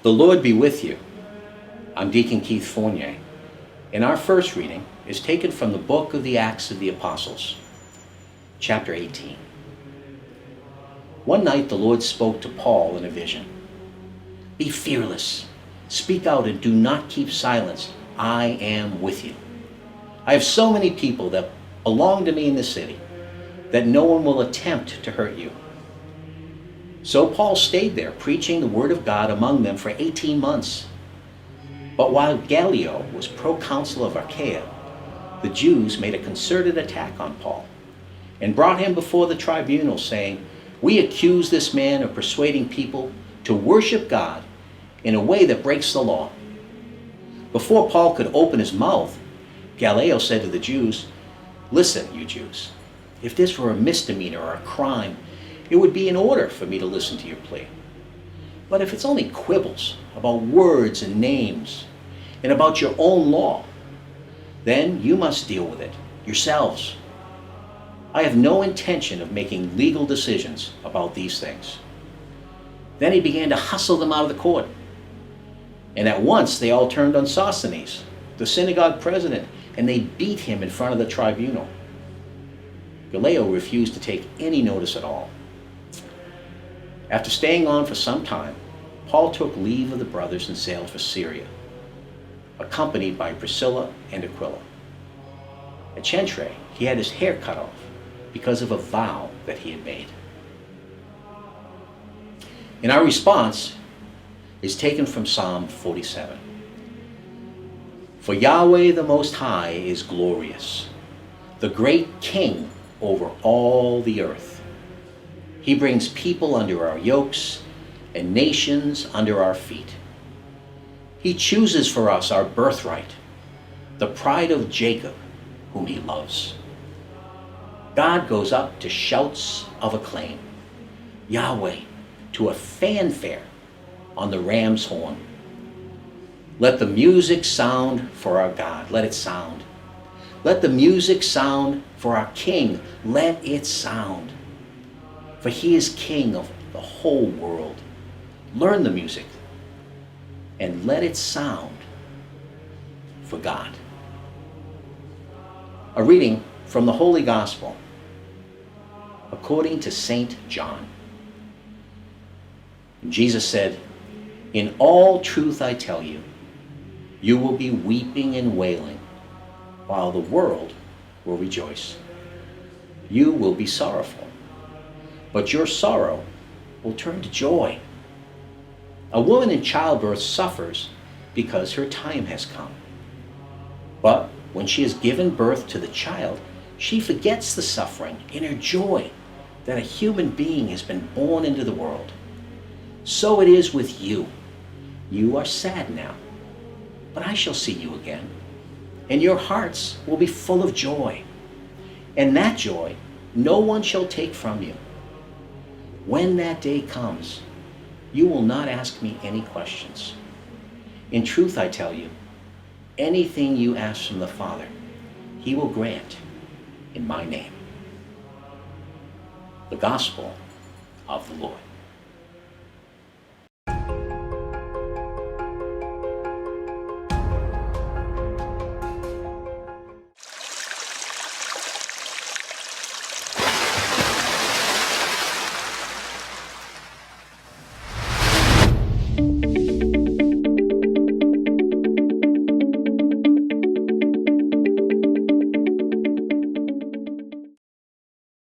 The Lord be with you. I'm Deacon Keith Fournier, and our first reading is taken from the book of the Acts of the Apostles, chapter 18. One night the Lord spoke to Paul in a vision. Be fearless, speak out and do not keep silence. I am with you. I have so many people that belong to me in the city that no one will attempt to hurt you. So Paul stayed there, preaching the word of God among them for 18 months. But while Gallio was proconsul of Achaia, the Jews made a concerted attack on Paul and brought him before the tribunal, saying, "We accuse this man of persuading people to worship God in a way that breaks the law." Before Paul could open his mouth, Gallio said to the Jews, "Listen, you Jews, if this were a misdemeanour or a crime, it would be in order for me to listen to your plea. But if it's only quibbles about words and names and about your own law, then you must deal with it yourselves. I have no intention of making legal decisions about these things." Then he began to hustle them out of the court. And at once they all turned on Sosthenes, the synagogue president, and they beat him in front of the tribunal. Gallio refused to take any notice at all. After staying on for some time, Paul took leave of the brothers and sailed for Syria, accompanied by Priscilla and Aquila. At Cenchreae, he had his hair cut off because of a vow that he had made. And our response is taken from Psalm 47. For Yahweh the Most High is glorious, the great King over all the earth. He brings people under our yokes and nations under our feet. He chooses for us our birthright, the pride of Jacob, whom he loves. God goes up to shouts of acclaim, Yahweh to a fanfare on the ram's horn. Let the music sound for our God. Let it sound. Let the music sound for our King. Let it sound. For he is King of the whole world. Learn the music and let it sound for God. A reading from the Holy Gospel according to St. John. Jesus said, "In all truth I tell you, you will be weeping and wailing, while the world will rejoice. You will be sorrowful, but your sorrow will turn to joy. A woman in childbirth suffers because her time has come. But when she has given birth to the child, she forgets the suffering in her joy that a human being has been born into the world. So it is with you. You are sad now, but I shall see you again, and your hearts will be full of joy. And that joy no one shall take from you. When that day comes, you will not ask me any questions. In truth, I tell you, anything you ask from the Father, he will grant in my name." The Gospel of the Lord.